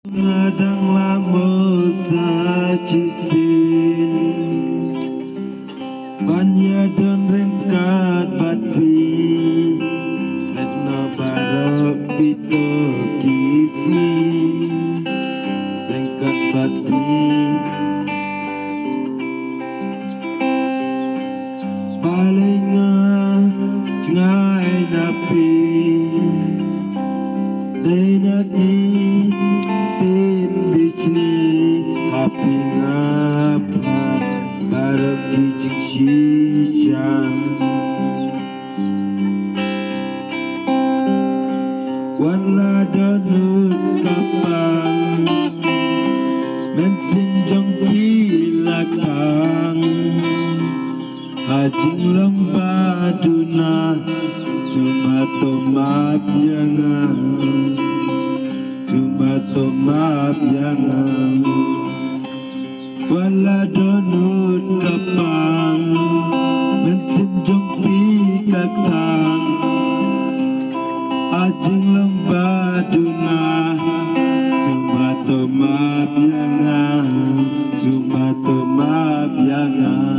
Ngadang lamo sajisin Banya don rengkat batri Retno barok kita kisni Rengkat batri Palinga cengai napi Dainaki tin bisni Hapi ngapa barok kijing shisang Wala donut kapang Mensin jong pilak tang Hajing long baduna Sumato maaf yangang Sumato maaf yangang Wala donut kapang Mensin jong pilak tang Hajing long baduna Sumato maaf yangang Sumato maaf yangang